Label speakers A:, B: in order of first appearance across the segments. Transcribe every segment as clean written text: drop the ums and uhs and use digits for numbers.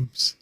A: Oops.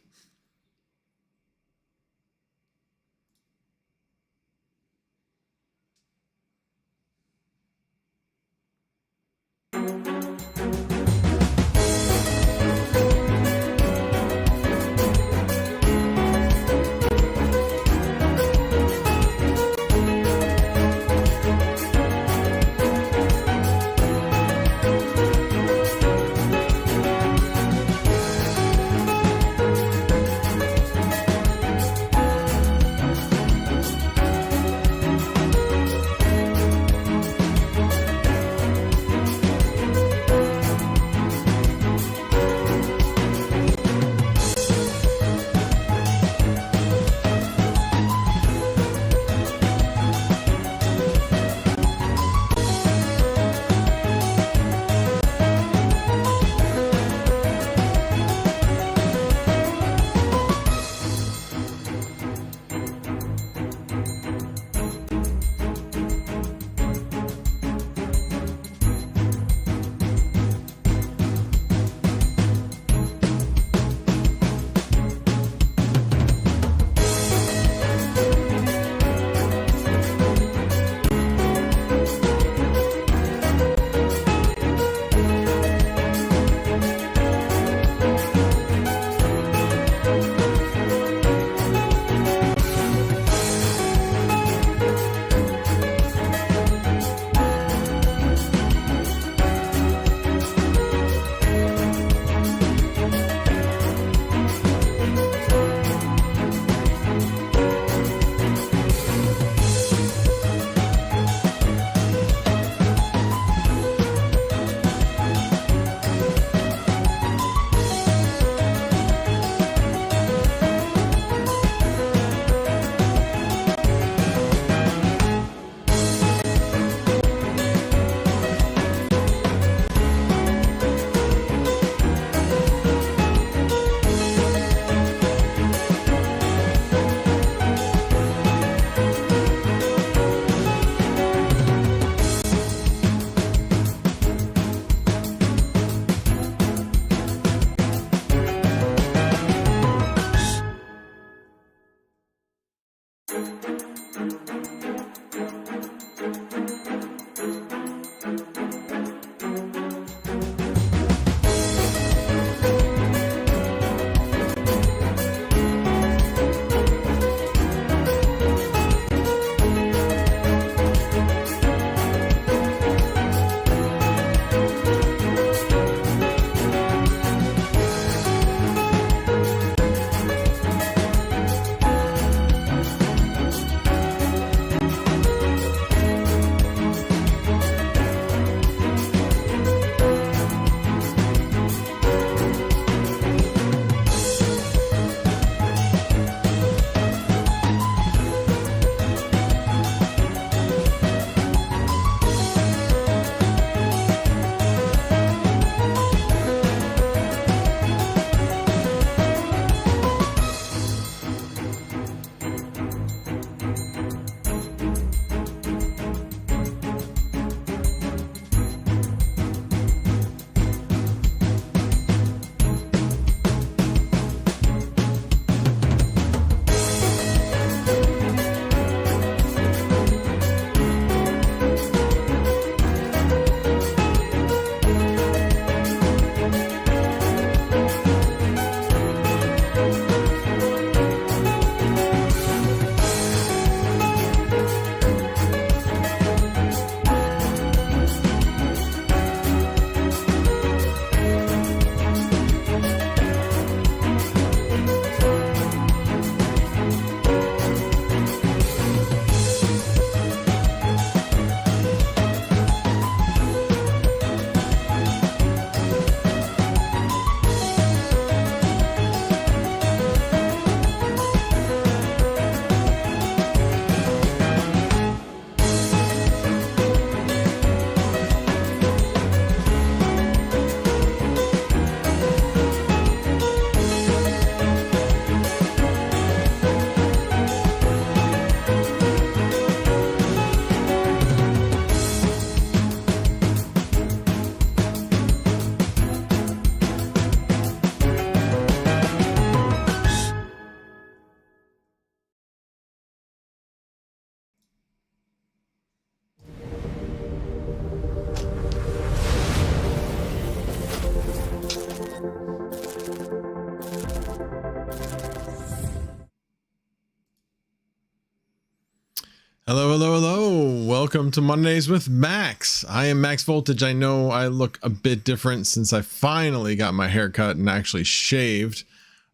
A: Hello, hello, hello. Welcome to Mondays with Max. I am Max Voltage. I know I look a bit different since I finally got my hair cut and actually shaved.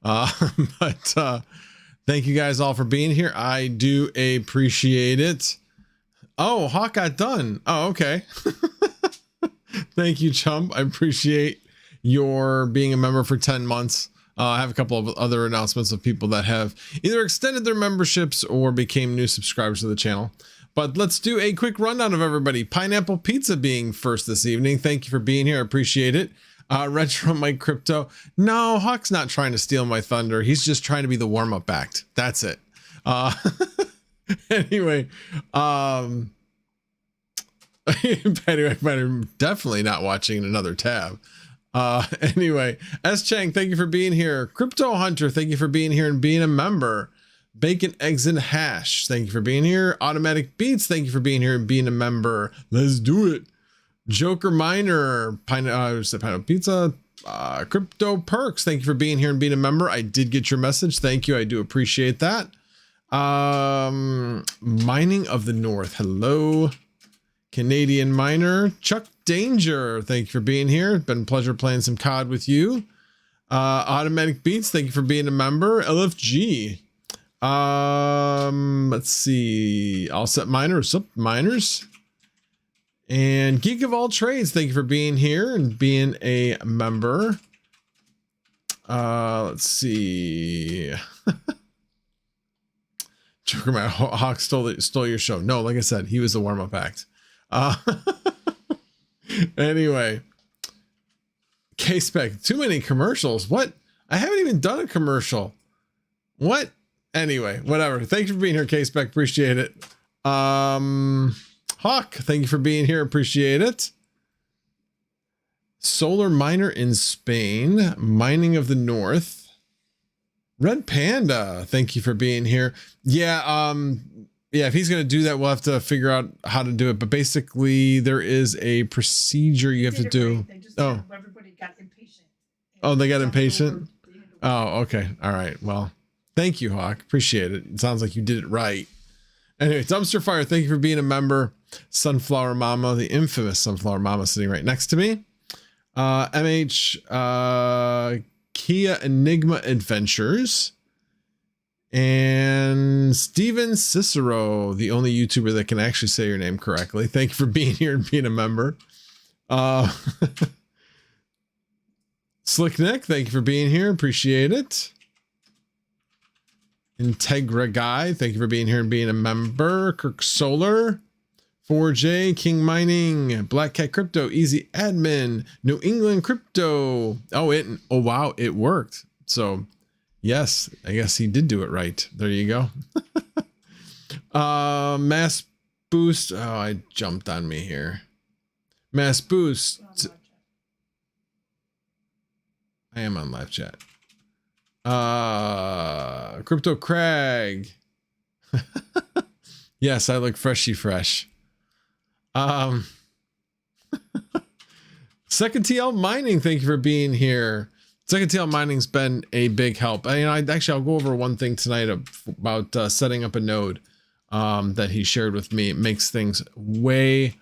A: But thank you guys all for being here. I do appreciate it. Oh, Hawk got done. Oh, okay. Thank you, chump. I appreciate your being a member for 10 months. I have a couple of other announcements of people that have either extended their memberships or became new subscribers to the channel. But let's do a quick rundown of everybody. Pineapple Pizza being first this evening. Thank you for being here. I appreciate it. Retro Mike Crypto. No, Hawk's not trying to steal my thunder. He's just trying to be the warm-up act. That's it. Anyway, Patty definitely not watching another tab. Anyway, S Chang, thank you for being here. Crypto Hunter, thank you for being here and being a member. Bacon, Eggs, and Hash, thank you for being here. Automatic Beats, thank you for being here and being a member. Let's do it. Joker Miner, Pineapple Pizza, Crypto Perks, thank you for being here and being a member. I did get your message. Thank you. I do appreciate that. Mining of the North, hello. Canadian Miner, Chuck Danger, thank you for being here. It's been a pleasure playing some COD with you. Automatic Beats, thank you for being a member. LFG. Let's see. All set miners. Miners. And Geek of All Trades, thank you for being here and being a member. Let's see. Joker Man, Hawk stole your show. No, like I said, he was the warm-up act. Anyway, K-Spec, too many commercials. What? I haven't even done a commercial. What? Anyway, whatever. Thank you for being here, K-Spec. Appreciate it. Hawk, thank you for being here. Appreciate it. Solar Miner in Spain. Mining of the North. Red Panda, thank you for being here. Yeah, yeah, if he's going to do that, we'll have to figure out how to do it. But basically, there is a procedure you have to do. Oh,
B: everybody got impatient.
A: Oh, they got impatient? Oh, okay. All right. Well, thank you, Hawk. Appreciate it. It sounds like you did it right. Anyway, Dumpster Fire, thank you for being a member. Sunflower Mama, the infamous Sunflower Mama sitting right next to me. Kia Enigma Adventures. And Steven Cicero, the only YouTuber that can actually say your name correctly. Thank you for being here and being a member. Slick Nick, thank you for being here. Appreciate it. Integra Guy, thank you for being here and being a member. Kirk Solar, 4J, King Mining, Black Cat Crypto, Easy Admin, New England Crypto. Oh, wow, it worked. So yes, I guess he did do it right. There you go. Mass Boost. Oh, I jumped on me here. Mass Boost. I am on live chat. Crypto Crag. Yes, I look freshy fresh. Second TL Mining, thank you for being here. Second TL Mining's been a big help. I'll go over one thing tonight about setting up a node that he shared with me. It makes things way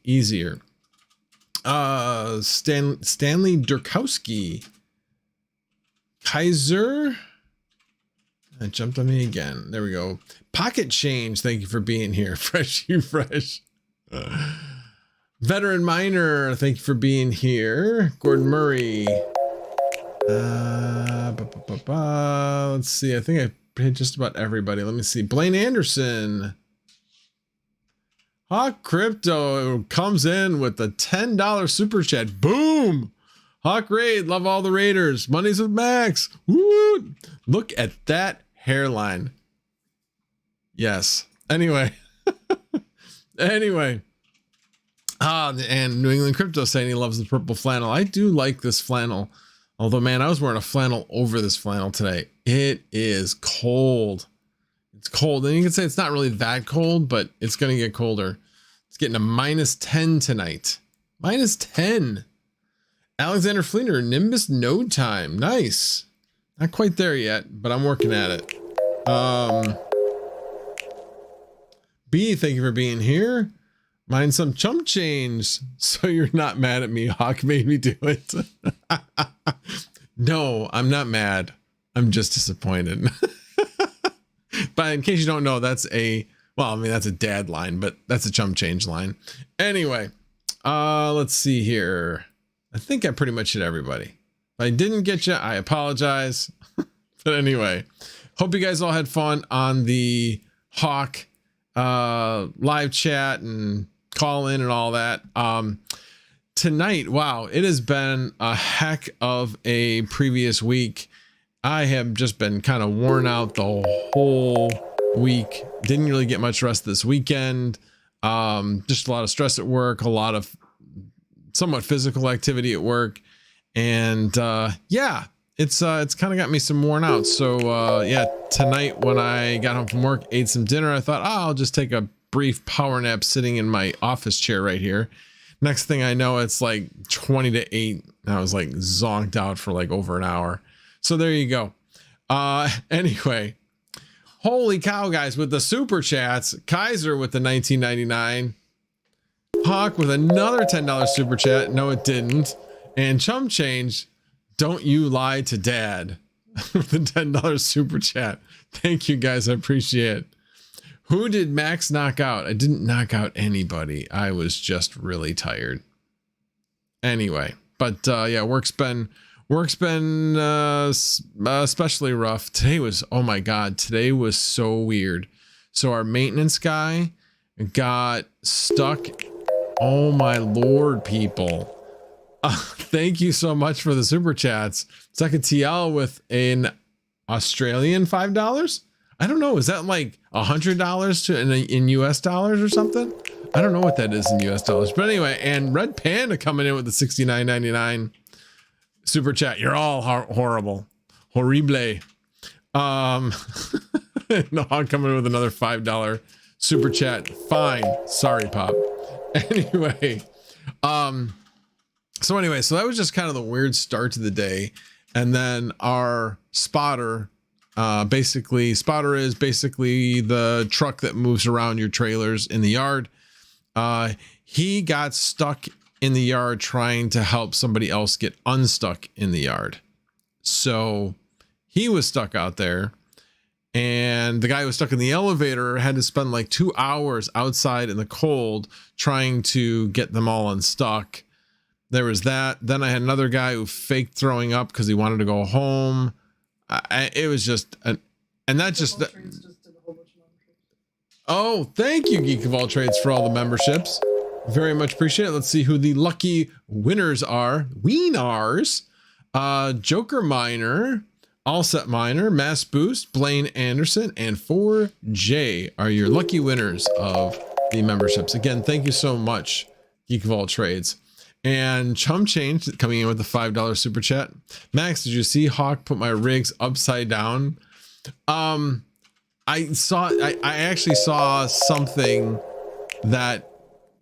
A: easier. Stanley Durkowski, Kaiser. That jumped on me again. There we go. Pocket Change, thank you for being here. Fresh you fresh. Veteran Miner, thank you for being here. Gordon Murray. Let's see. I think I hit just about everybody. Let me see. Blaine Anderson. Hawk Crypto comes in with the $10 super chat. Boom! Hawk Raid. Love all the raiders. Money's with Max. Woo! Look at that hairline. Yes. Anyway. Anyway. And New England Crypto saying he loves the purple flannel. I do like this flannel. Although, man, I was wearing a flannel over this flannel today. It is cold. It's cold. And you can say it's not really that cold, but it's going to get colder. It's getting a -10 tonight. -10. Alexander Fleener, Nimbus Node Time. Nice. Not quite there yet, but I'm working at it. B, thank you for being here. Mind some chump change so you're not mad at me. Hawk made me do it. No, I'm not mad. I'm just disappointed. But in case you don't know, that's a, well, I mean, that's a dad line, but that's a chump change line. Anyway, let's see here. I think I pretty much hit everybody. If I didn't get you, I apologize. But anyway, hope you guys all had fun on the Hawk live chat and call in and all that. Tonight, wow, it has been a heck of a previous week. I have just been kind of worn out the whole week. Didn't really get much rest this weekend. Just a lot of stress at work, a lot of somewhat physical activity at work. And yeah, it's kind of got me some worn out. So yeah, tonight when I got home from work, ate some dinner, I thought, oh, I'll just take a brief power nap sitting in my office chair right here. Next thing I know, it's like 20 to 8. And I was like zonked out for like over an hour. So there you go. Anyway, holy cow, guys, with the super chats, Kaiser with the $19.99, Hawk with another $10 super chat. No, it didn't. And Chum Change, don't you lie to dad with the $10 super chat. Thank you, guys. I appreciate it. Who did Max knock out? I didn't knock out anybody. I was just really tired. Anyway, but yeah, work's been especially rough. Today was, oh my God, today was so weird. So our maintenance guy got stuck. Oh my Lord, people. Thank you so much for the super chats. Second TL with an Australian $5. I don't know. Is that like $100 in US dollars or something? I don't know what that is in US dollars. But anyway, and Red Panda coming in with the $69.99 super chat. You're all horrible. Horrible. No, I'm coming in with another $5 super chat. Fine. Sorry, Pop. Anyway, so that was just kind of the weird start to the day. And then our spotter, spotter is basically the truck that moves around your trailers in the yard. He got stuck in the yard trying to help somebody else get unstuck in the yard. So he was stuck out there, and the guy who was stuck in the elevator had to spend like 2 hours outside in the cold trying to get them all unstuck. There was that. Then I had another guy who faked throwing up because he wanted to go home. It was just and that just oh, thank you, Geek of All Trades, for all the memberships. Very much appreciate it. Let's see who the lucky winners are. Wienars, Joker Miner, All Set Miner, Mass Boost, Blaine Anderson, and 4J are your lucky winners of the memberships. Again, thank you so much, Geek of All Trades. And Chum Change coming in with the $5 super chat. Max, did you see Hawk put my rigs upside down? I actually saw something that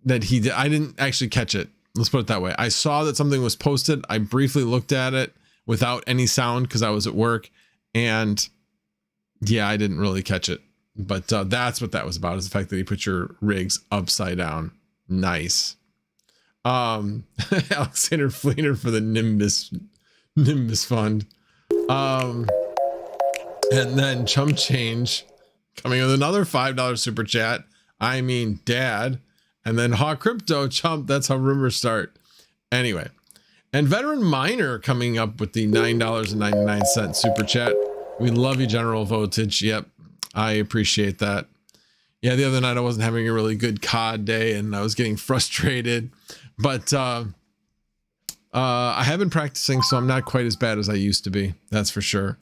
A: he did. I didn't actually catch it. Let's put it that way. I saw that something was posted. I briefly looked at it without any sound because I was at work, and yeah, I didn't really catch it. But that's what that was about, is the fact that he put your rigs upside down. Nice. Alexander Fleener for the Nimbus fund. And then Chum Change coming with another $5 super chat. I mean, dad. And then Hawk Crypto Chump. That's how rumors start. Anyway, and Veteran Miner coming up with the $9.99 super chat. We love you, General Voltage. Yep, I appreciate that. Yeah, the other night I wasn't having a really good COD day and I was getting frustrated. But I have been practicing, so I'm not quite as bad as I used to be. That's for sure.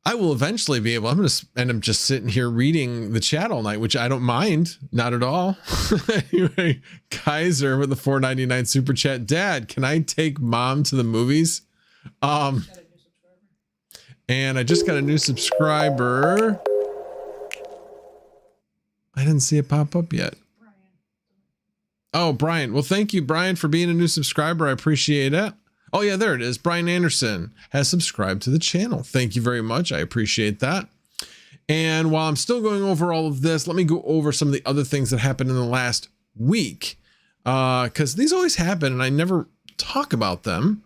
A: I will eventually be able. I'm going to end up just sitting here reading the chat all night, which I don't mind. Not at all. Anyway, Kaiser with the $4.99 super chat. Dad, can I take mom to the movies? And I just got a new subscriber. I didn't see it pop up yet. Oh, Brian. Well, thank you, Brian, for being a new subscriber. I appreciate it. Oh, yeah, there it is. Brian Anderson has subscribed to the channel. Thank you very much. I appreciate that. And while I'm still going over all of this, let me go over some of the other things that happened in the last week, because these always happen and I never talk about them.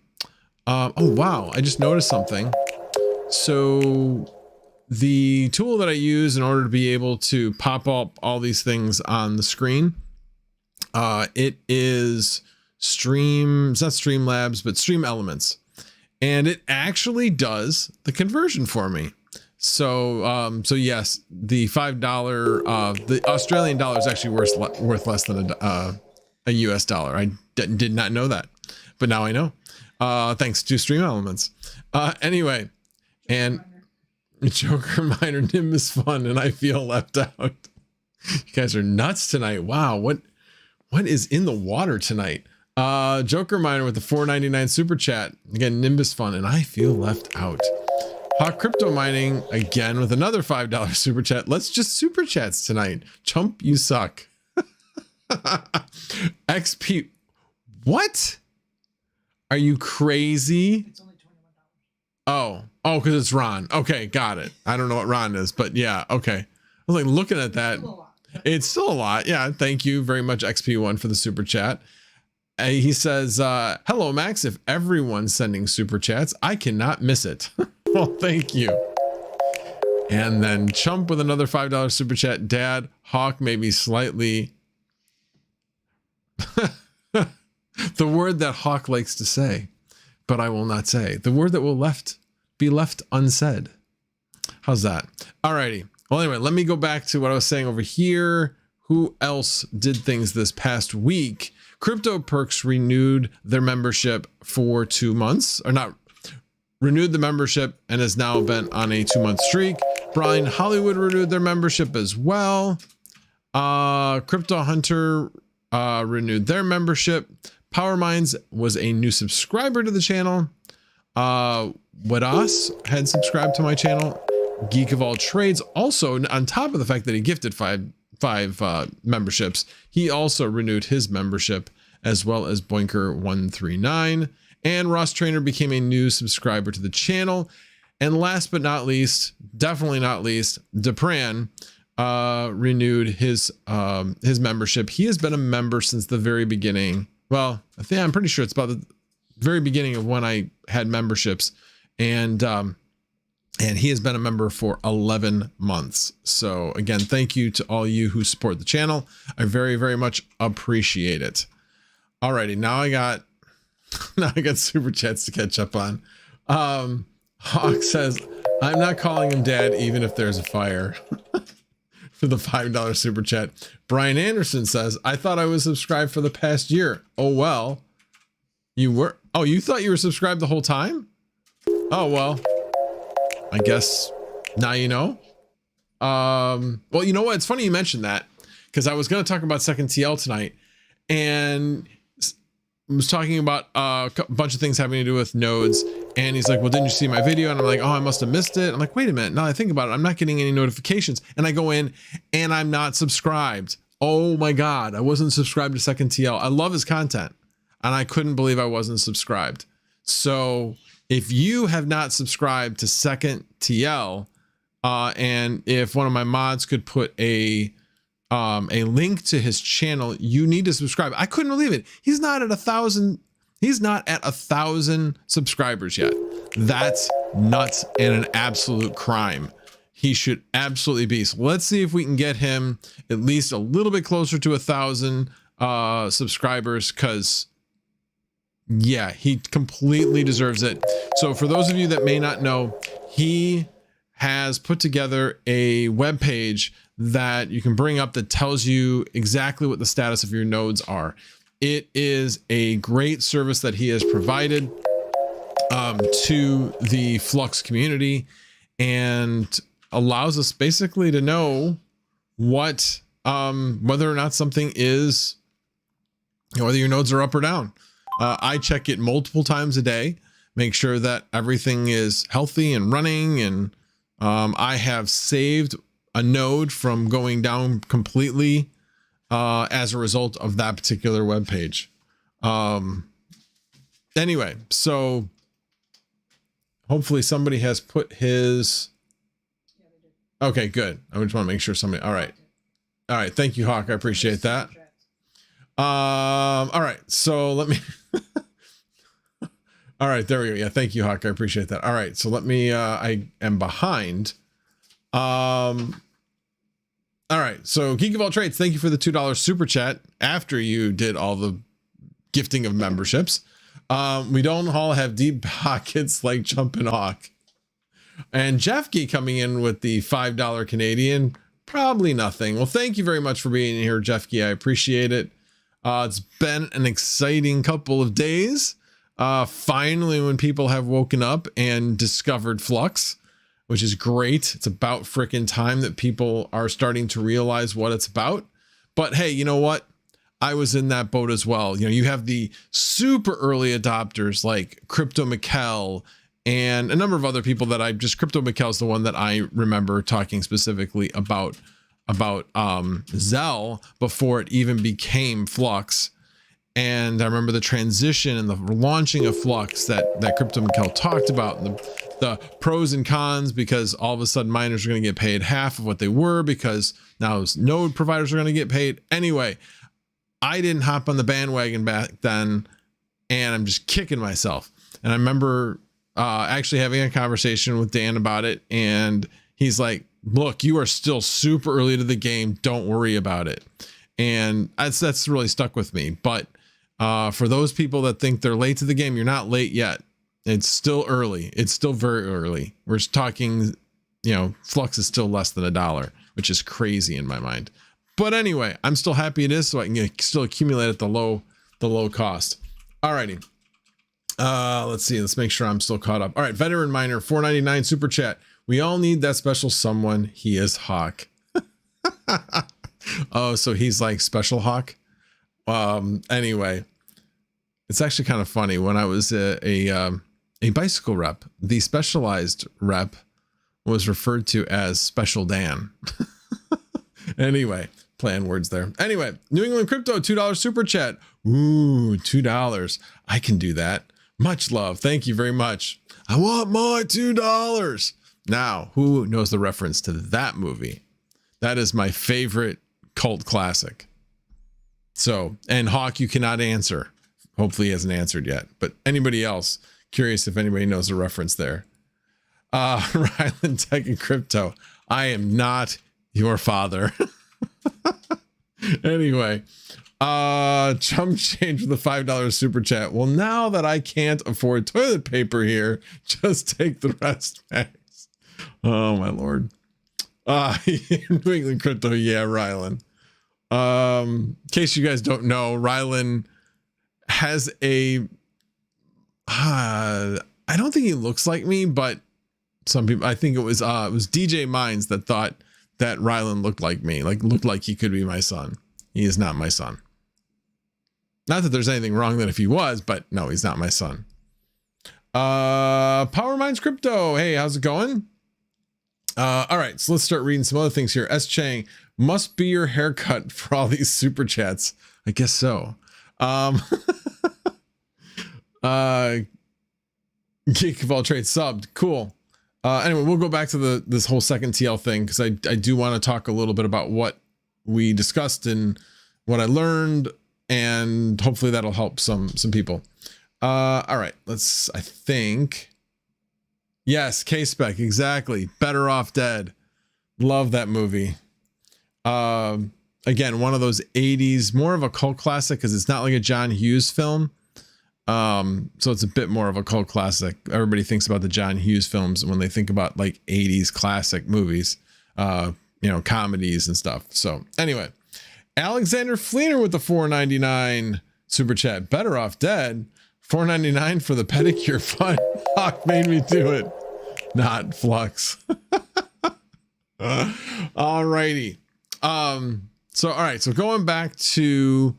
A: Oh, wow. I just noticed something. So the tool that I use in order to be able to pop up all these things on the screen, it is it's not Streamlabs, but Stream Elements. And it actually does the conversion for me. So, so yes, the $5, the Australian dollar is actually worth less than a US dollar. I did not know that, but now I know, thanks to Stream Elements. Anyway, and Joker Miner Nim is fun and I feel left out. You guys are nuts tonight. Wow. What is in the water tonight? Joker Miner with the $4.99 super chat. Again, Nimbus fun and I feel left out. Hawk Crypto Mining again with another $5 super chat. Let's just super chats tonight. Chump, you suck. XP. What? Are you crazy? It's only $21. Oh, because it's Ron. Okay, got it. I don't know what Ron is, but yeah, okay. I was like looking at that. It's still a lot. Yeah, thank you very much, XP1, for the super chat. He says, hello, Max. If everyone's sending super chats, I cannot miss it. Well, thank you. And then Chump with another $5 super chat. Dad, Hawk may be slightly... the word that Hawk likes to say, but I will not say. The word that will be left unsaid. How's that? Alrighty. Well, anyway, let me go back to what I was saying over here. Who else did things this past week? Crypto Perks renewed their membership for 2 months, or not renewed the membership and has now been on a 2-month streak. Brian Hollywood renewed their membership as well. Crypto Hunter renewed their membership. Power Minds was a new subscriber to the channel. Wadas had subscribed to my channel. Geek of All Trades also, on top of the fact that he gifted five memberships, he also renewed his membership, as well as Boinker139. And Ross Trainer became a new subscriber to the channel. And last but not least, definitely not least, Depran renewed his membership. He has been a member since the very beginning. Well, I'm pretty sure it's about the very beginning of when I had memberships, and he has been a member for 11 months. So again, thank you to all you who support the channel. I very, very much appreciate it. Alrighty, now I got super chats to catch up on. Hawk says, I'm not calling him dad even if there's a fire. For the $5 super chat. Brian Anderson says, I thought I was subscribed for the past year. Oh, well, you were. Oh, you thought you were subscribed the whole time? Oh, well, I guess now you know. Well, you know what? It's funny you mentioned that, because I was going to talk about second TL tonight, and was talking about a bunch of things having to do with nodes, and he's like, well, didn't you see my video? And I'm like, oh, I must have missed it. I'm like, wait a minute, now I think about it, I'm not getting any notifications, and I go in and I'm not subscribed. Oh my god, I wasn't subscribed to second TL. I love his content and I couldn't believe I wasn't subscribed. So if you have not subscribed to second TL, and if one of my mods could put a link to his channel, you need to subscribe. I couldn't believe it. He's not at 1,000. He's not at 1,000 subscribers yet. That's nuts and an absolute crime. He should absolutely be. So let's see if we can get him at least a little bit closer to 1,000 subscribers, because yeah, he completely deserves it. So for those of you that may not know, he has put together a web page that you can bring up that tells you exactly what the status of your nodes are. It is a great service that he has provided to the Flux community, and allows us basically to know what whether or not something is, whether your nodes are up or down. I check it multiple times a day, make sure that everything is healthy and running, and I have saved a node from going down completely as a result of that particular web page. Anyway, so hopefully somebody has put his, Okay, good. I just want to make sure somebody. All right. All right. Thank you, Hawk. I appreciate that. All right. So let me. All right. There we go. Yeah. Thank you, Hawk. I appreciate that. All right. So let me. I am behind. All right. So Geek of All Trades, thank you for the $2 super chat after you did all the gifting of memberships. We don't all have deep pockets like Jumpin' Hawk. And Jeffkey coming in with the $5 Canadian, probably nothing. Well, thank you very much for being here, Jeffkey. I appreciate it. It's been an exciting couple of days. Finally, when people have woken up and discovered Flux, which is great. It's about freaking time that people are starting to realize what it's about. But hey, you know what? I was in that boat as well. You know, you have the super early adopters like Crypto Mikkel and a number of other people that Crypto Mikkel is the one that I remember talking specifically about Zell before it even became Flux. And I remember the transition and the launching of Flux that Crypto Mikkel talked about, and the pros and cons, because all of a sudden miners are going to get paid half of what they were because now node providers are going to get paid. Anyway, I didn't hop on the bandwagon back then, and I'm just kicking myself. And I remember actually having a conversation with Dan about it, and he's like, look, you are still super early to the game. Don't worry about it. And that's really stuck with me. But for those people that think they're late to the game, you're not late yet. It's still early. It's still very early. We're talking, you know, Flux is still less than $1, which is crazy in my mind. But anyway, I'm still happy it is, so I can still accumulate at the low cost. Alrighty. Let's see. Let's make sure I'm still caught up. All right, Veteran Miner, $4.99 super chat. We all need that special someone. He is Hawk. Oh, so he's like Special Hawk. Anyway, it's actually kind of funny. When I was a bicycle rep, the specialized rep was referred to as Special Dan. Anyway, playing words there. Anyway, New England Crypto, $2 super chat. Ooh, $2. I can do that. Much love. Thank you very much. I want my $2. Now, who knows the reference to that movie? That is my favorite cult classic. So, and Hawk, you cannot answer. Hopefully he hasn't answered yet. But anybody else, curious if anybody knows the reference there. Ryland Tech and Crypto. I am not your father. Anyway, Chump Change with the $5 super chat. Well, now that I can't afford toilet paper here, just take the rest, Max. Oh my lord. New England Crypto, yeah, Rylan. In case you guys don't know, Rylan has a I don't think he looks like me, but some people, I think it was DJ Mines that thought that Rylan looked like me, looked like he could be my son. He is not my son. Not that there's anything wrong that if he was, but no, he's not my son. Power Minds Crypto. Hey, how's it going? All right, so let's start reading some other things here. S. Chang, must be your haircut for all these super chats. I guess so. Geek of All Trades subbed. Cool. Anyway, we'll go back to this whole second TL thing, because I do want to talk a little bit about what we discussed and what I learned, and hopefully that'll help some people. All right, I think. Yes, K-Spec, exactly. Better Off Dead. Love that movie. Again, one of those 80s, more of a cult classic, because it's not like a John Hughes film. So it's a bit more of a cult classic. Everybody thinks about the John Hughes films when they think about like 80s classic movies, comedies and stuff. So anyway, Alexander Fleener with the $4.99 super chat. Better Off Dead. $4.99 for the pedicure fun. Hawk made me do it. Not Flux. Alrighty. So all right. So going back to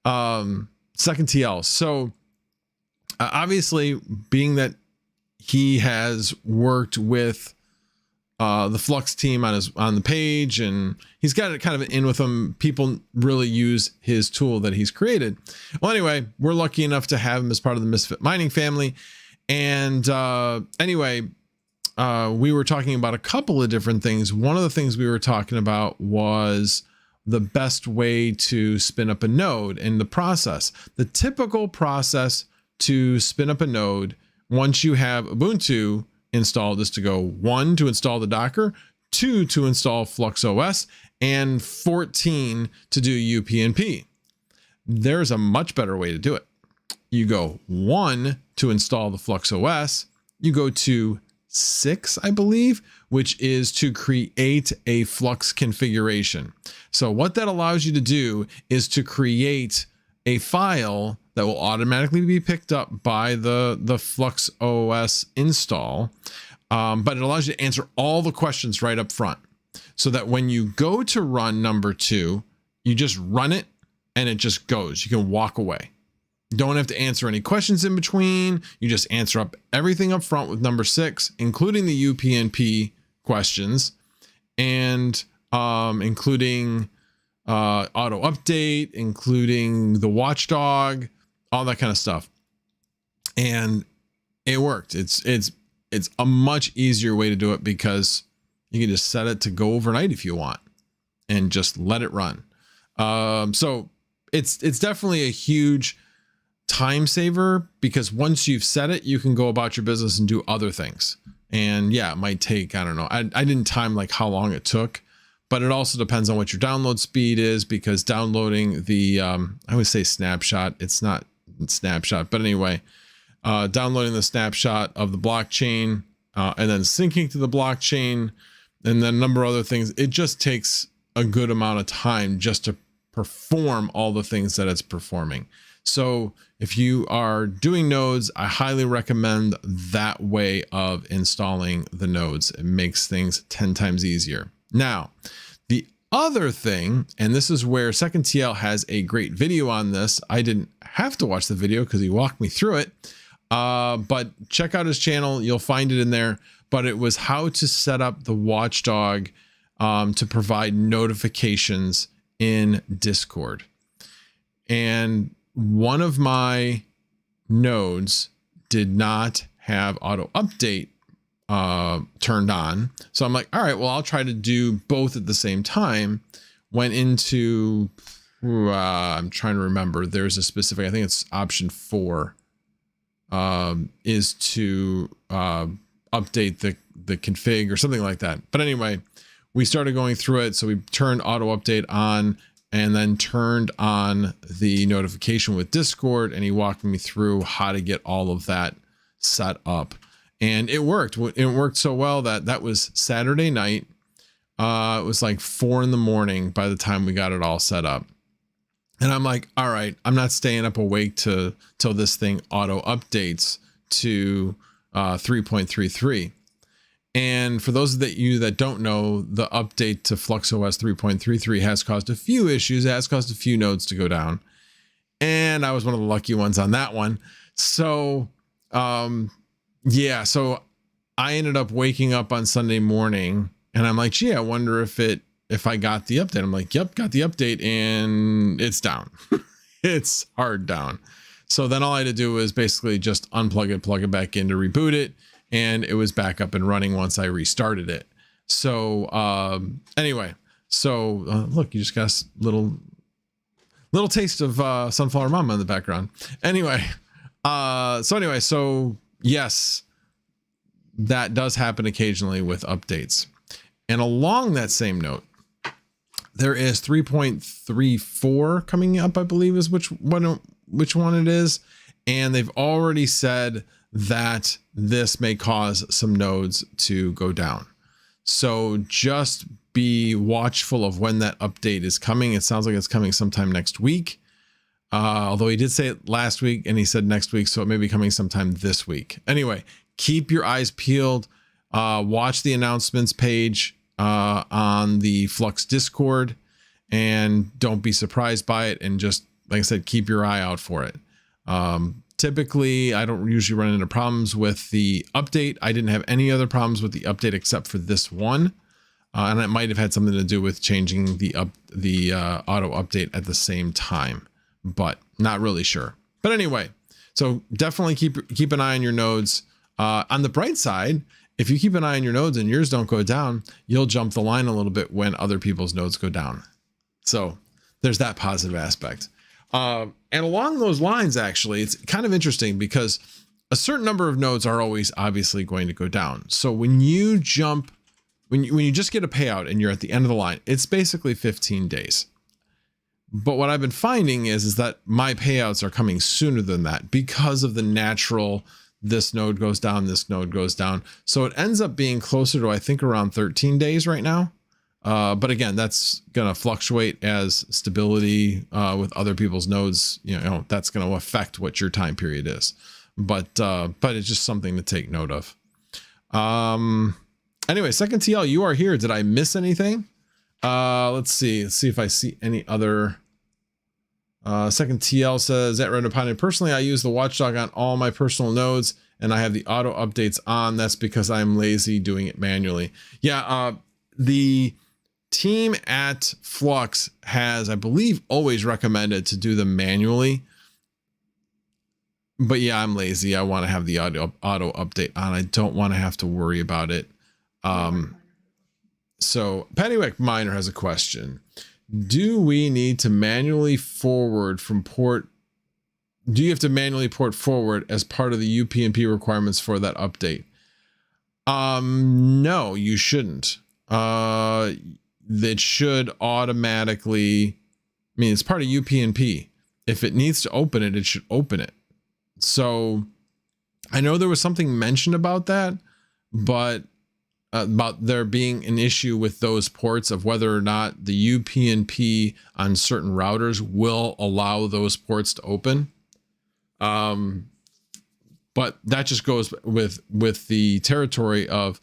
A: second TL. So obviously, being that he has worked with the Flux team on the page, and he's got it kind of in with him, people really use his tool that he's created. Well, anyway, we're lucky enough to have him as part of the Misfit Mining family. And anyway, we were talking about a couple of different things. One of the things we were talking about was the best way to spin up a node and the process. The typical process to spin up a node once you have Ubuntu installed is to go 1, to install the Docker, 2, to install Flux OS, and 14 to do UPnP. There's a much better way to do it. You go 1 to install the Flux OS, you go to 6, I believe, which is to create a Flux configuration. So what that allows you to do is to create a file that will automatically be picked up by the Flux OS install, but it allows you to answer all the questions right up front, so that when you go to run number 2, you just run it and it just goes. You can walk away. Don't have to answer any questions in between. You just answer up everything up front with number 6, including the UPnP questions, and including auto update, including the watchdog, all that kind of stuff. And it worked. It's a much easier way to do it because you can just set it to go overnight if you want and just let it run. So it's definitely a huge time saver, because once you've set it, you can go about your business and do other things. And yeah, it might take, I don't know, I didn't time like how long it took, but it also depends on what your download speed is, because downloading the I would say snapshot, it's not snapshot, but anyway, downloading the snapshot of the blockchain and then syncing to the blockchain and then a number of other things, it just takes a good amount of time just to perform all the things that it's performing. So if you are doing nodes, I highly recommend that way of installing the nodes. It makes things 10 times easier. Now, the other thing, and this is where Second TL has a great video on this. I didn't have to watch the video because he walked me through it, but check out his channel. You'll find it in there. But it was how to set up the watchdog to provide notifications in Discord. And one of my nodes did not have auto update turned on. So I'm like, all right, well, I'll try to do both at the same time. Went into, I'm trying to remember, there's a specific, I think it's option 4, is to update the config or something like that. But anyway, we started going through it. So we turned auto update on and then turned on the notification with Discord, and he walked me through how to get all of that set up. And it worked. It worked so well that was Saturday night. It was like 4 in the morning by the time we got it all set up. And I'm like, all right, I'm not staying up awake till this thing auto updates to 3.33. And for those of you that don't know, the update to FluxOS 3.33 has caused a few issues. It has caused a few nodes to go down. And I was one of the lucky ones on that one. So, yeah, so I ended up waking up on Sunday morning and I'm like, gee, I wonder if I got the update. I'm like, yep, got the update, and it's down. It's hard down. So then all I had to do was basically just unplug it, plug it back in to reboot it. And it was back up and running once I restarted it. So anyway, so look, you just got a little taste of Sunflower Mama in the background. Anyway, so yes, that does happen occasionally with updates. And along that same note, there is 3.34 coming up, I believe is which one it is. And they've already said that this may cause some nodes to go down. So just be watchful of when that update is coming. It sounds like it's coming sometime next week. Although he did say it last week and he said next week, so it may be coming sometime this week. Anyway, keep your eyes peeled. Watch the announcements page on the Flux Discord, and don't be surprised by it. And just, like I said, keep your eye out for it. Typically, I don't usually run into problems with the update. I didn't have any other problems with the update except for this one. And it might have had something to do with changing the auto update at the same time, but not really sure. But anyway, so definitely keep an eye on your nodes. On the bright side, if you keep an eye on your nodes and yours don't go down, you'll jump the line a little bit when other people's nodes go down. So there's that positive aspect. And along those lines, actually, it's kind of interesting because a certain number of nodes are always obviously going to go down. So when you jump, when you just get a payout and you're at the end of the line, it's basically 15 days. But what I've been finding is that my payouts are coming sooner than that because of the natural, this node goes down, this node goes down. So it ends up being closer to, I think, around 13 days right now. But again, that's going to fluctuate as stability with other people's nodes, that's going to affect what your time period is. But it's just something to take note of. Anyway, second TL, you are here. Did I miss anything? Let's see if I see any other. Second TL says at Random Pine, personally, I use the watchdog on all my personal nodes and I have the auto updates on. That's because I'm lazy doing it manually. Yeah. The team at Flux has, I believe, always recommended to do them manually. But yeah, I'm lazy. I want to have the auto update on. I don't want to have to worry about it. So Pattywick Miner has a question. Do we need to manually forward from port? Do you have to manually port forward as part of the UPnP requirements for that update? No, you shouldn't. That should automatically, I mean, it's part of UPnP. If it needs to open it, it should open it. So I know there was something mentioned about that, but about there being an issue with those ports of whether or not the UPnP on certain routers will allow those ports to open. But that just goes with the territory of,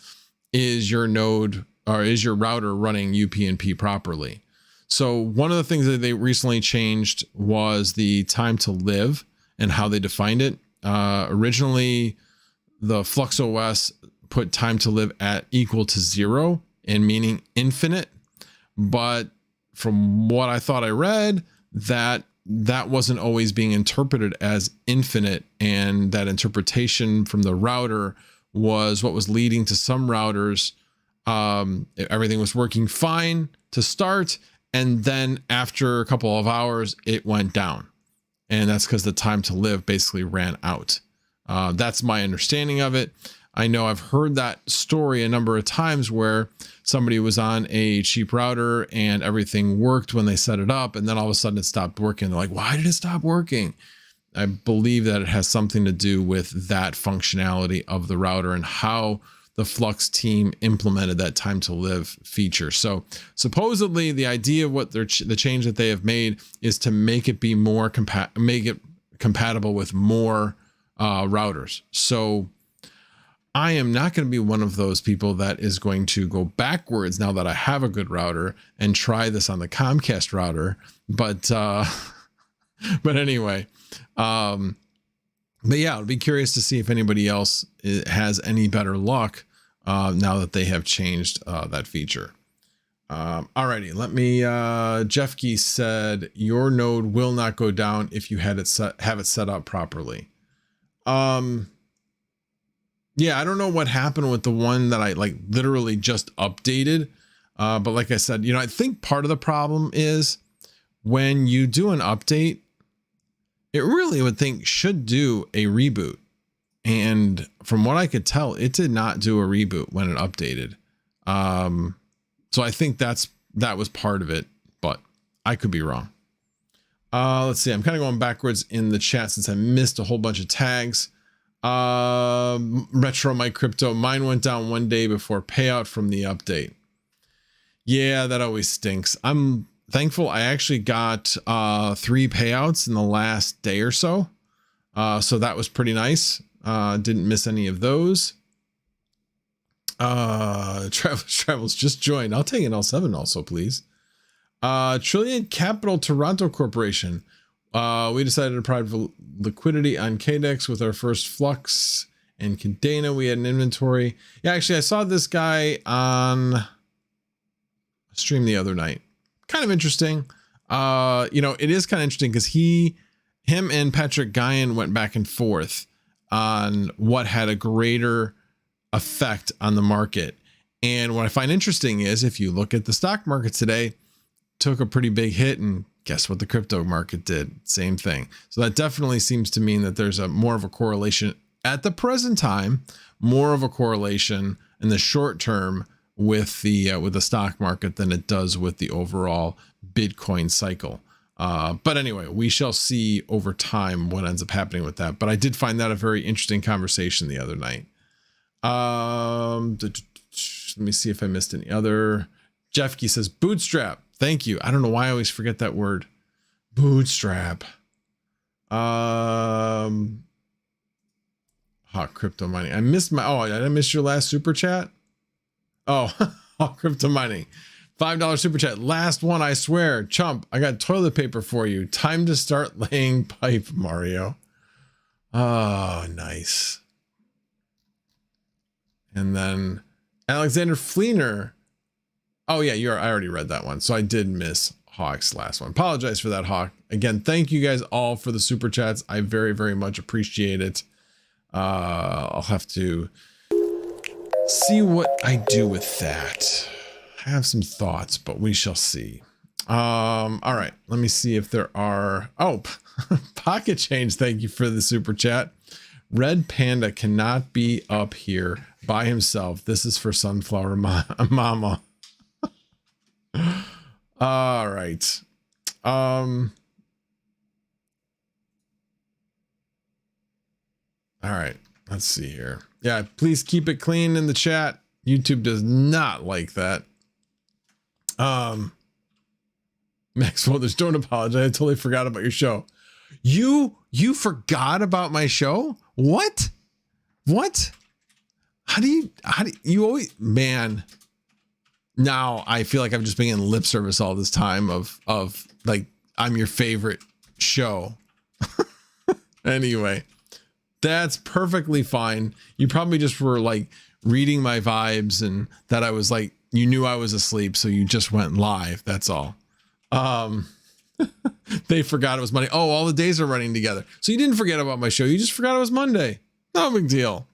A: is your node or is your router running UPnP properly? So one of the things that they recently changed was the time to live and how they defined it. Originally, the Flux OS put time to live at equal to 0 and meaning infinite. But from what I thought I read, that wasn't always being interpreted as infinite, and that interpretation from the router was what was leading to some routers. Everything was working fine to start, and then after a couple of hours, it went down. And that's because the time to live basically ran out. That's my understanding of it. I know I've heard that story a number of times where somebody was on a cheap router and everything worked when they set it up, and then all of a sudden it stopped working. They're like, why did it stop working? I believe that it has something to do with that functionality of the router and how the Flux team implemented that time to live feature. So supposedly the idea of what the change that they have made is to make it be more compatible with more routers. So I am not going to be one of those people that is going to go backwards now that I have a good router and try this on the Comcast router. But anyway, but yeah, I'll be curious to see if anybody else has any better luck now that they have changed that feature. Alrighty, let me, Jeff Key said, your node will not go down if you have it set up properly. Yeah, I don't know what happened with the one that I literally just updated. But like I said, I think part of the problem is when you do an update, it really should do a reboot. And from what I could tell, it did not do a reboot when it updated. So I think that was part of it, but I could be wrong. Let's see. I'm kind of going backwards in the chat since I missed a whole bunch of tags. Retro My Crypto, mine went down one day before payout from the update. Yeah, that always stinks. I'm thankful I actually got 3 payouts in the last day or so. So that was pretty nice. Didn't miss any of those. Travels just joined. I'll take an L7 also, please. Trillion Capital Toronto Corporation. We decided to provide liquidity on KDEX with our first Flux and Cardano. We had an inventory. Yeah, actually, I saw this guy on a stream the other night. Kind of interesting. It is kind of interesting because him and Patrick Guyan went back and forth on what had a greater effect on the market. And what I find interesting is if you look at the stock market today, took a pretty big hit, and guess what the crypto market did? Same thing. So that definitely seems to mean that there's a more of a correlation at the present time, more of a correlation in the short term with the stock market than it does with the overall Bitcoin cycle. But anyway, we shall see over time what ends up happening with that. But I did find that a very interesting conversation the other night. Let me see if I missed any other. Jeffkey says bootstrap. Thank you. I don't know why I always forget that word. Bootstrap. Hot crypto mining. I missed my, oh, did I miss your last super chat? Oh, crypto mining. $5 super chat. Last one, I swear. Chump, I got toilet paper for you. Time to start laying pipe, Mario. Oh, nice. And then Alexander Fleener. Oh yeah, I already read that one. So I did miss Hawk's last one. Apologize for that, Hawk. Again, thank you guys all for the super chats. I very, very much appreciate it. I'll have to see what I do with that. I have some thoughts, but we shall see. All right, let me see if there are, oh, Pocket Change. Thank you for the super chat. Red Panda cannot be up here by himself. This is for Sunflower Mama. All right. All right. Let's see here. Yeah, please keep it clean in the chat. YouTube does not like that. Maxwell, just don't apologize. I totally forgot about your show. You forgot about my show? What? How do you always, man. Now I feel like I've just been in lip service all this time of like, I'm your favorite show. Anyway, that's perfectly fine. You probably just were like reading my vibes and that I was like, you knew I was asleep. So you just went live. That's all. They forgot it was Monday. Oh, all the days are running together. So you didn't forget about my show. You just forgot it was Monday. No big deal.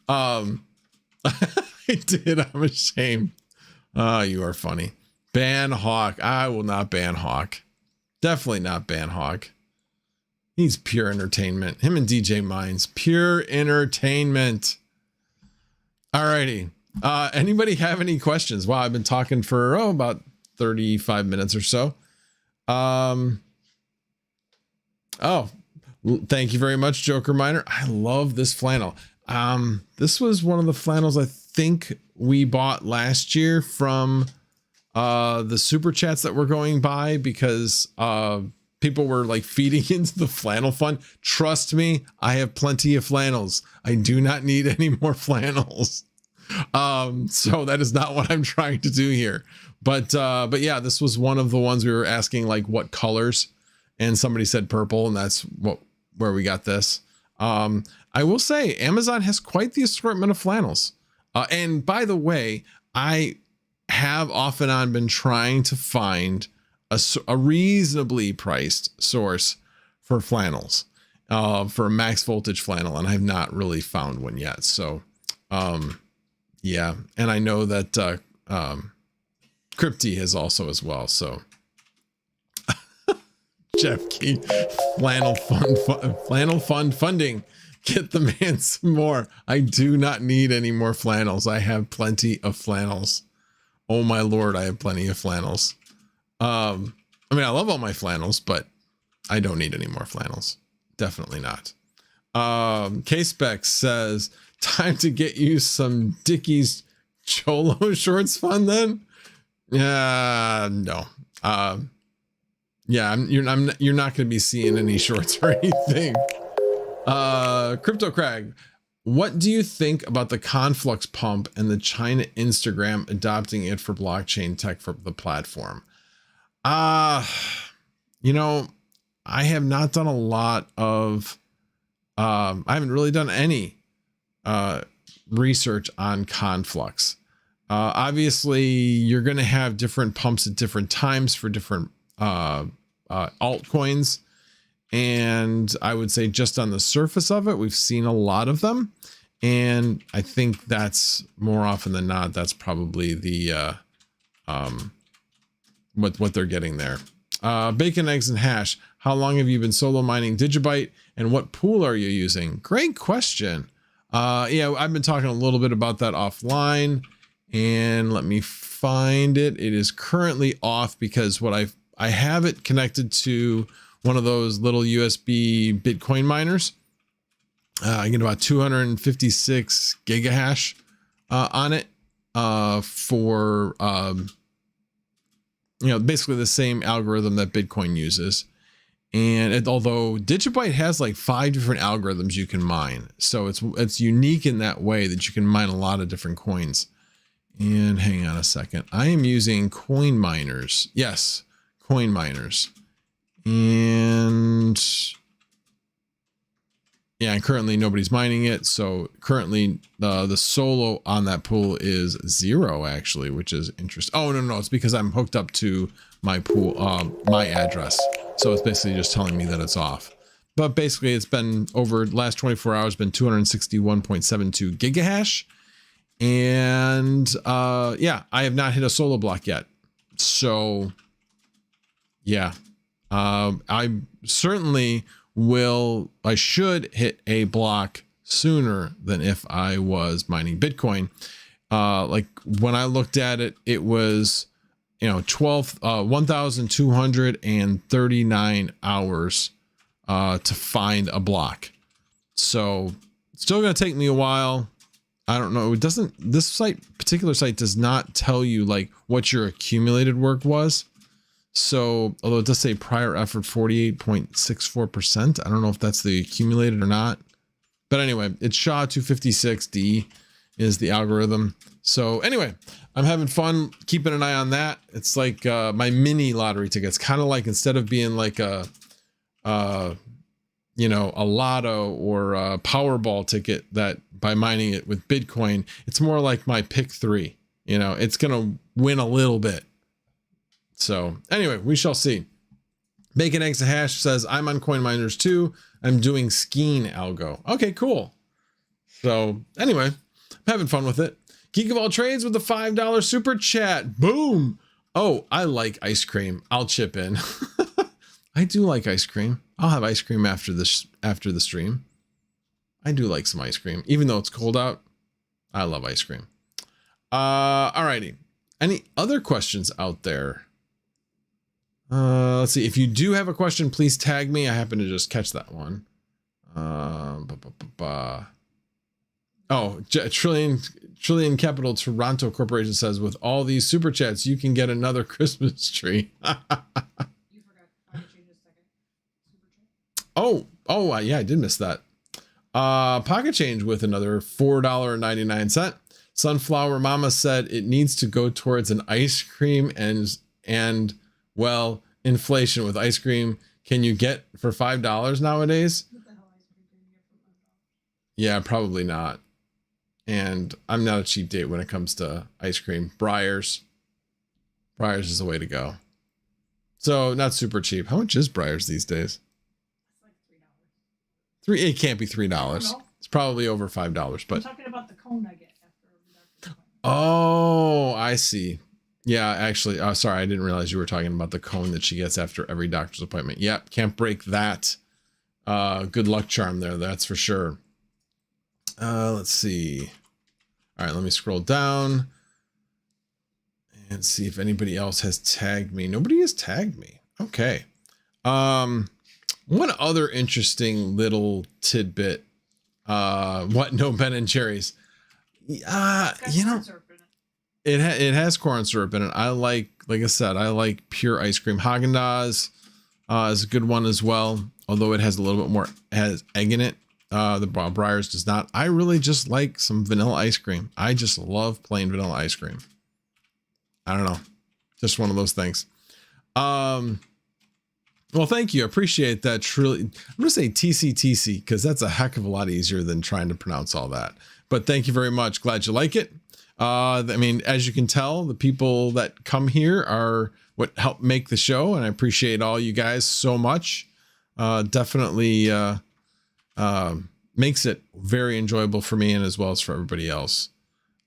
A: I did. I'm ashamed. You are funny. Ban Hawk. I will not ban Hawk. Definitely not ban Hawk. He's pure entertainment. Him and DJ Mines. Pure entertainment. Alrighty. Anybody have any questions? Wow, I've been talking for about 35 minutes or so. Thank you very much, Joker Miner. I love this flannel. This was one of the flannels I think we bought last year from the super chats that were going by because people were like feeding into the flannel fund. Trust me, I have plenty of flannels. I do not need any more flannels. So that is not what I'm trying to do here. But yeah, this was one of the ones we were asking like what colors, and somebody said purple, and that's where we got this. I will say Amazon has quite the assortment of flannels. And by the way, I have off and on been trying to find a reasonably priced source for flannels, for a max voltage flannel, and I've not really found one yet. So, yeah, and I know that Crypty has also as well. So, Jeff Key, flannel fund funding. Get the man some more. I do not need any more flannels. I have plenty of flannels. Oh my Lord, I have plenty of flannels. I mean, I love all my flannels, but I don't need any more flannels. Definitely not. K-Spec says, time to get you some Dickies Cholo shorts fun then? No. Yeah, you're not going to be seeing any shorts or anything. Crypto Crag, what do you think about the Conflux pump and the China Instagram adopting it for blockchain tech for the platform? You know, I have not done a lot of, I haven't really done any research on Conflux. Obviously you're going to have different pumps at different times for different altcoins. And I would say just on the surface of it, we've seen a lot of them. And I think that's more often than not, that's probably the what they're getting there. Bacon, eggs, and hash. How long have you been solo mining Digibyte, and what pool are you using? Great question. Yeah, I've been talking a little bit about that offline, and let me find it. It is currently off because what I have it connected to one of those little USB Bitcoin miners. I get about 256 gigahash on it for you know, basically the same algorithm that Bitcoin uses. And although Digibyte has like 5 different algorithms you can mine, so it's unique in that way that you can mine a lot of different coins. And hang on a second, I am using coin miners. Yes, coin miners. And yeah, and currently nobody's mining it. So currently the solo on that pool is 0 actually, which is interesting. Oh, no, it's because I'm hooked up to my pool, my address. So it's basically just telling me that it's off. But basically it's been over the last 24 hours, been 261.72 gigahash. And yeah, I have not hit a solo block yet. So yeah, I certainly I should hit a block sooner than if I was mining Bitcoin. Like when I looked at it, it was, you know, 1,239 hours to find a block. So it's still going to take me a while. I don't know. It doesn't, this particular site does not tell you like what your accumulated work was. So, although it does say prior effort 48.64%, I don't know if that's the accumulated or not. But anyway, it's SHA-256D is the algorithm. So anyway, I'm having fun keeping an eye on that. It's like my mini lottery tickets, kind of like instead of being like a you know, a lotto or a Powerball ticket that by mining it with Bitcoin, it's more like my pick 3. You know, it's going to win a little bit. So anyway, we shall see. Bacon Eggs and Hash says, I'm on coin miners too. I'm doing skiing algo. Okay, cool. So anyway, I'm having fun with it. Geek of all trades with the $5 super chat. Boom. Oh, I like ice cream. I'll chip in. I do like ice cream. I'll have ice cream after the stream. I do like some ice cream, even though it's cold out. I love ice cream. Alrighty. Any other questions out there? Let's see. If you do have a question, please tag me. I happen to just catch that one. Oh, Trillion Capital Toronto Corporation says, with all these super chats, you can get another Christmas tree. You forgot. Oh, yeah, I did miss that. Pocket change with another $4.99. Sunflower Mama said it needs to go towards an ice cream and well, inflation with ice cream. Can you get for $5 nowadays? What the hell ice cream can you get for $5? Yeah, probably not. And I'm not a cheap date when it comes to ice cream. Breyers is the way to go. So not super cheap. How much is Breyers these days? It's like $3. It can't be $3. It's probably over $5. But I'm talking about the cone I get after every doctor's appointment. Oh, I see. Yeah, actually, sorry, I didn't realize you were talking about the cone that she gets after every doctor's appointment. Yep, can't break that. Good luck charm there, that's for sure. Let's see. All right, let me scroll down and see if anybody else has tagged me. Nobody has tagged me. Okay. One other interesting little tidbit. What? No Ben and Jerry's. You know, it has corn syrup in it. I like I said, I like pure ice cream. Haagen-Dazs is a good one as well, although it has a little bit more, has egg in it. The Breyers does not. I really just like some vanilla ice cream. I just love plain vanilla ice cream. I don't know, just one of those things. Well, thank you. I appreciate that. Truly, I'm gonna say TCTC because that's a heck of a lot easier than trying to pronounce all that. But thank you very much. Glad you like it. I mean, as you can tell, the people that come here are what help make the show, and I appreciate all you guys so much. Definitely makes it very enjoyable for me and as well as for everybody else.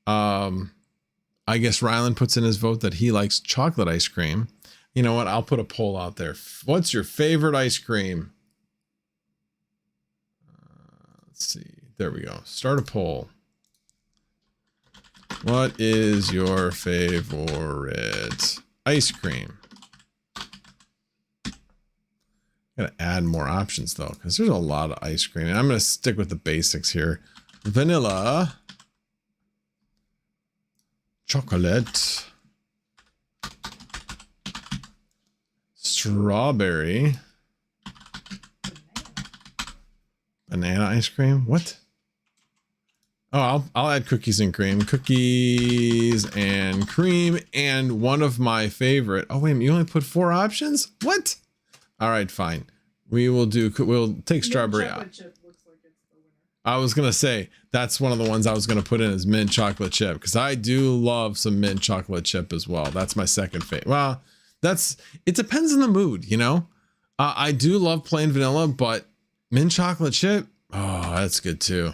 A: I guess Rylan puts in his vote that he likes chocolate ice cream. You know what? I'll put a poll out there. What's your favorite ice cream? Let's see. There we go. Start a poll. What is your favorite ice cream? Gotta add more options though, because there's a lot of ice cream. And I'm gonna stick with the basics here. Vanilla, chocolate, strawberry, banana ice cream. What? Oh, I'll add cookies and cream. Cookies and cream, and one of my favorite. Oh wait a minute, you only put 4 options? What? All right, fine. We'll take strawberry out. Chip looks like it's the winner. I was gonna say that's one of the ones I was gonna put in as mint chocolate chip, because I do love some mint chocolate chip as well. That's my second favorite. Well, it depends on the mood, you know. I do love plain vanilla, but mint chocolate chip, oh, that's good too.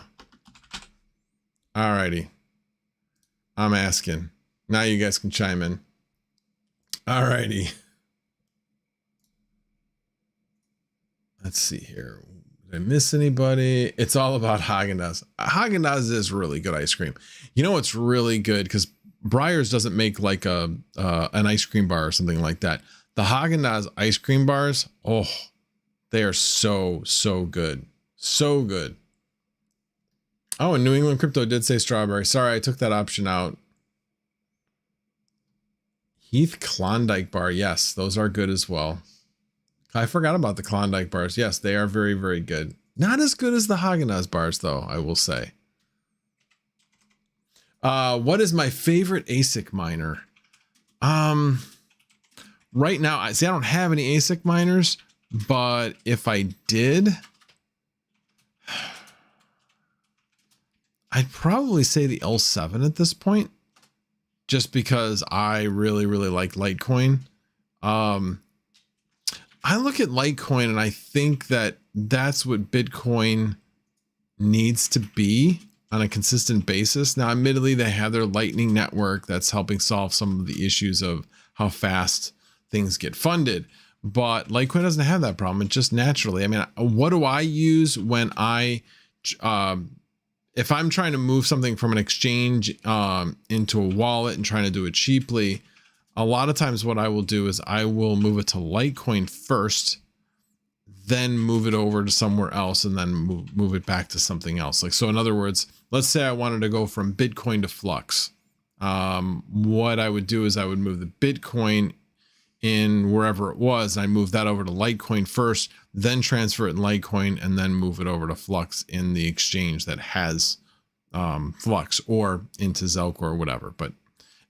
A: Alrighty, I'm asking. Now you guys can chime in. Alrighty. Let's see here. Did I miss anybody? It's all about Haagen-Dazs. Haagen-Dazs is really good ice cream. You know what's really good, because Breyers doesn't make like an ice cream bar or something like that. The Haagen-Dazs ice cream bars, oh, they are so good. So good. Oh, and New England Crypto did say strawberry. Sorry, I took that option out. Heath Klondike bar. Yes, those are good as well. I forgot about the Klondike bars. Yes, they are very, very good. Not as good as the Haagen-Dazs bars, though, I will say. What is my favorite ASIC miner? Right now, I don't have any ASIC miners, but if I did, I'd probably say the L7 at this point, just because I really, really like Litecoin. I look at Litecoin and I think that that's what Bitcoin needs to be on a consistent basis. Now, admittedly, they have their Lightning Network that's helping solve some of the issues of how fast things get funded. But Litecoin doesn't have that problem. It just naturally, I mean, what do I use when if I'm trying to move something from an exchange into a wallet and trying to do it cheaply? A lot of times what I will do is I will move it to Litecoin first, then move it over to somewhere else, and then move it back to something else. Like, so in other words, let's say I wanted to go from Bitcoin to Flux. What I would do is I would move the Bitcoin in wherever it was. I move that over to Litecoin first, then transfer it in Litecoin, and then move it over to Flux in the exchange that has Flux, or into Zelk or whatever. But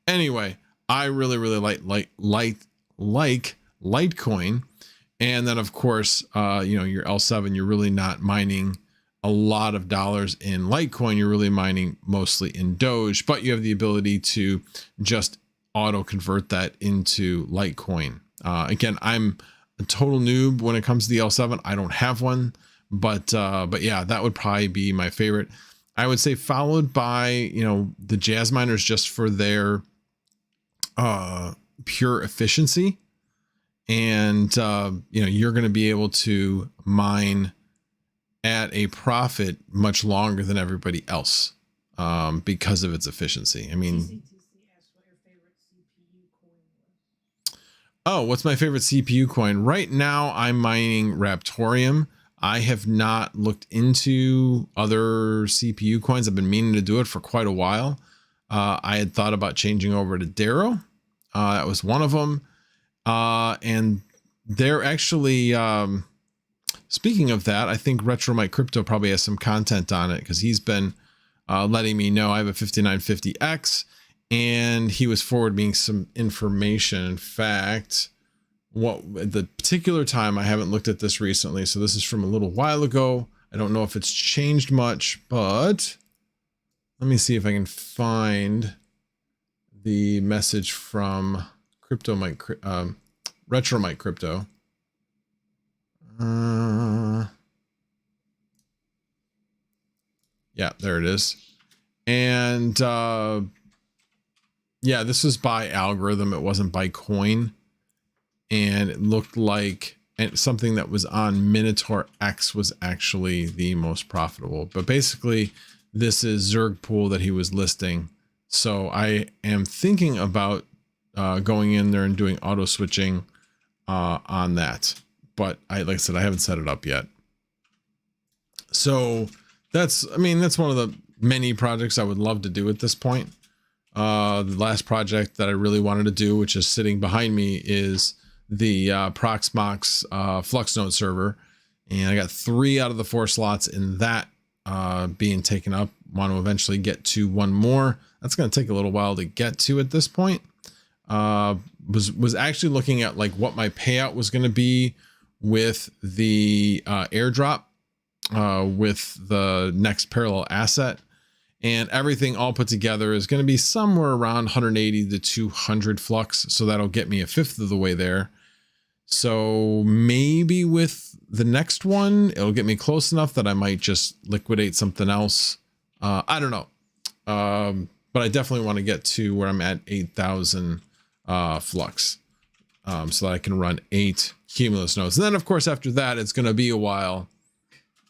A: anyway, I really, really like Litecoin. And then of course, you know, your L7, you're really not mining a lot of dollars in Litecoin. You're really mining mostly in Doge, but you have the ability to just auto convert that into Litecoin. Again, I'm a total noob when it comes to the L7. I don't have one, but yeah, that would probably be my favorite. I would say followed by, you know, the Jazz miners, just for their pure efficiency. And, you know, you're going to be able to mine at a profit much longer than everybody else because of its efficiency. I mean, oh, what's my favorite CPU coin? Right now, I'm mining Raptorium. I have not looked into other CPU coins. I've been meaning to do it for quite a while. I had thought about changing over to Darrow. That was one of them. And they're actually, speaking of that, I think Retro Mike Crypto probably has some content on it, because he's been letting me know. I have a 5950X, and he was forwarding me some information. In fact, what the particular time, I haven't looked at this recently, so this is from a little while ago. I don't know if it's changed much, but let me see if I can find the message from Crypto Mike, Retro Mike Crypto. Yeah, there it is. And yeah, this was by algorithm. It wasn't by coin. And it looked like something that was on Minotaur X was actually the most profitable. But basically, this is Zerg pool that he was listing. So I am thinking about going in there and doing auto switching on that. But like I said, I haven't set it up yet. So that's one of the many projects I would love to do at this point. The last project that I really wanted to do, which is sitting behind me, is the Proxmox Flux node server. And I got 3 out of the 4 slots in that being taken up. Want to eventually get to 1 more. That's going to take a little while to get to at this point. Was actually looking at like what my payout was going to be with the airdrop with the next parallel asset, and everything all put together is going to be somewhere around 180 to 200 flux. So that'll get me 1/5 of the way there. So maybe with the next one, it'll get me close enough that I might just liquidate something else. I don't know. But I definitely want to get to where I'm at 8,000 flux, so that I can run 8 cumulus nodes. And then of course, after that, it's going to be a while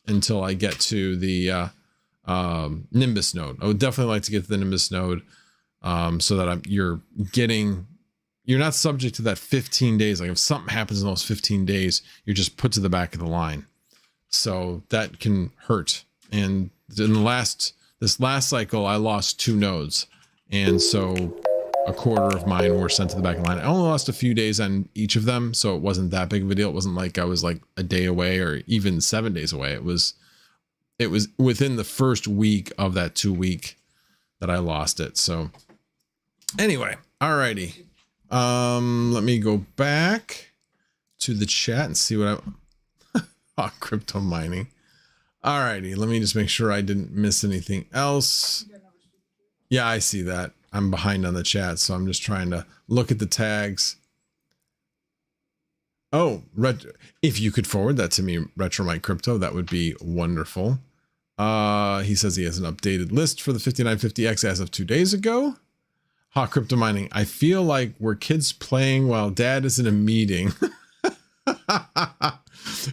A: until I get to the Nimbus node. I would definitely like to get to the Nimbus node, so that you're not subject to that 15 days. Like if something happens in those 15 days, you're just put to the back of the line. So that can hurt. And in this last cycle, I lost 2 nodes. And so a quarter of mine were sent to the back of the line. I only lost a few days on each of them, so it wasn't that big of a deal. It wasn't like I was like a day away or even 7 days away. It was within the first week of that 2-week that I lost it. So anyway, alrighty. Let me go back to the chat and see what crypto mining. Alrighty, let me just make sure I didn't miss anything else. Yeah, I see that. I'm behind on the chat, so I'm just trying to look at the tags. Oh, if you could forward that to me, Retro Mike Crypto, that would be wonderful. He says he has an updated list for the 5950X as of 2 days ago. Hot crypto mining. I feel like we're kids playing while dad is in a meeting.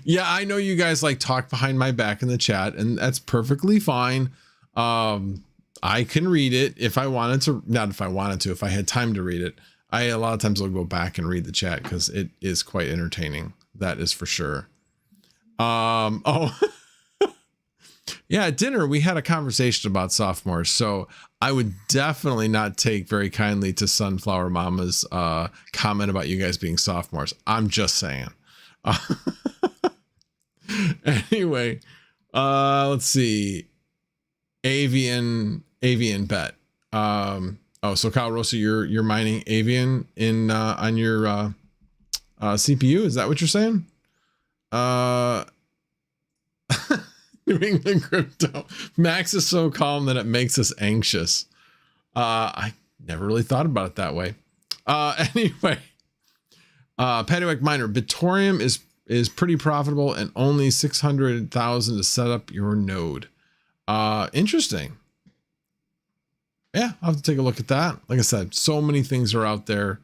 A: Yeah, I know you guys like talk behind my back in the chat, and that's perfectly fine. I can read it if I wanted to, not if I wanted to, if I had time to read it. A lot of times I'll go back and read the chat because it is quite entertaining. That is for sure. Oh, yeah, at dinner we had a conversation about sophomores, so I would definitely not take very kindly to Sunflower Mama's comment about you guys being sophomores. I'm just saying. Anyway, let's see. Avian bet. Oh, so Kyle Rosa, you're mining Avian in on your CPU. Is that what you're saying? New England crypto. Max is so calm that it makes us anxious. I never really thought about it that way. Anyway, Paddywhack Miner. Bitorium is pretty profitable and only 600,000 to set up your node. Interesting. Yeah, I'll have to take a look at that. Like I said, so many things are out there.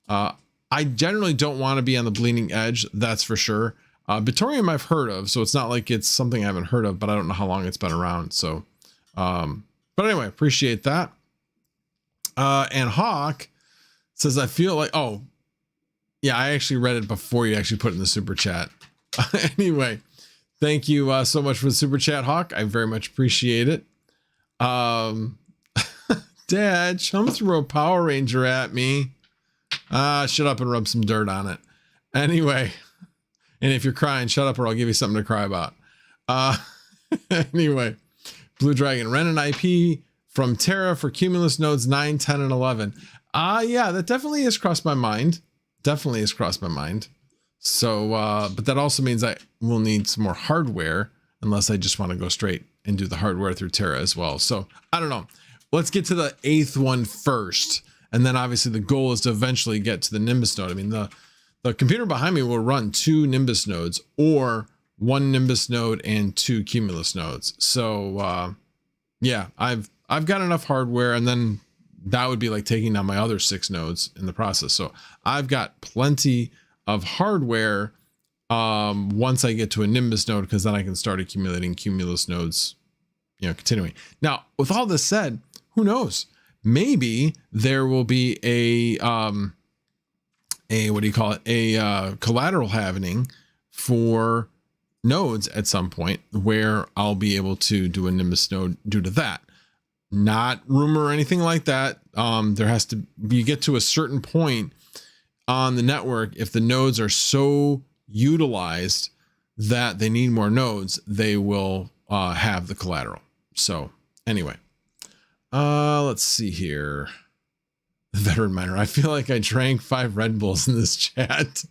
A: I generally don't want to be on the bleeding edge. That's for sure. Bitorium I've heard of, so it's not like it's something I haven't heard of, but I don't know how long it's been around. So, but anyway, appreciate that. And Hawk says, I feel like, oh yeah, I actually read it before you actually put it in the super chat. Anyway, thank you so much for the super chat, Hawk. I very much appreciate it. Dad, chum threw a Power Ranger at me. Shut up and rub some dirt on it. Anyway, and if you're crying, shut up or I'll give you something to cry about. Anyway, Blue Dragon, rent an IP from Terra for Cumulus nodes 9, 10, and 11. Yeah, that definitely has crossed my mind. Definitely has crossed my mind. So, but that also means I will need some more hardware unless I just want to go straight and do the hardware through Terra as well. So I don't know. Let's get to the 8th one first. And then obviously the goal is to eventually get to the Nimbus node. I mean, the computer behind me will run 2 Nimbus nodes or 1 Nimbus node and 2 Cumulus nodes. So, yeah, I've got enough hardware, and then that would be like taking down my other 6 nodes in the process. So I've got plenty of hardware once I get to a Nimbus node, because then I can start accumulating cumulus nodes, you know, continuing. Now, with all this said, who knows? Maybe there will be a what do you call it? A collateral halvening for nodes at some point where I'll be able to do a Nimbus node due to that. Not rumor or anything like that. There has to be, you get to a certain point on the network, if the nodes are so utilized that they need more nodes, they will have the collateral. So anyway, let's see here. The veteran miner. I feel like I drank 5 Red Bulls in this chat.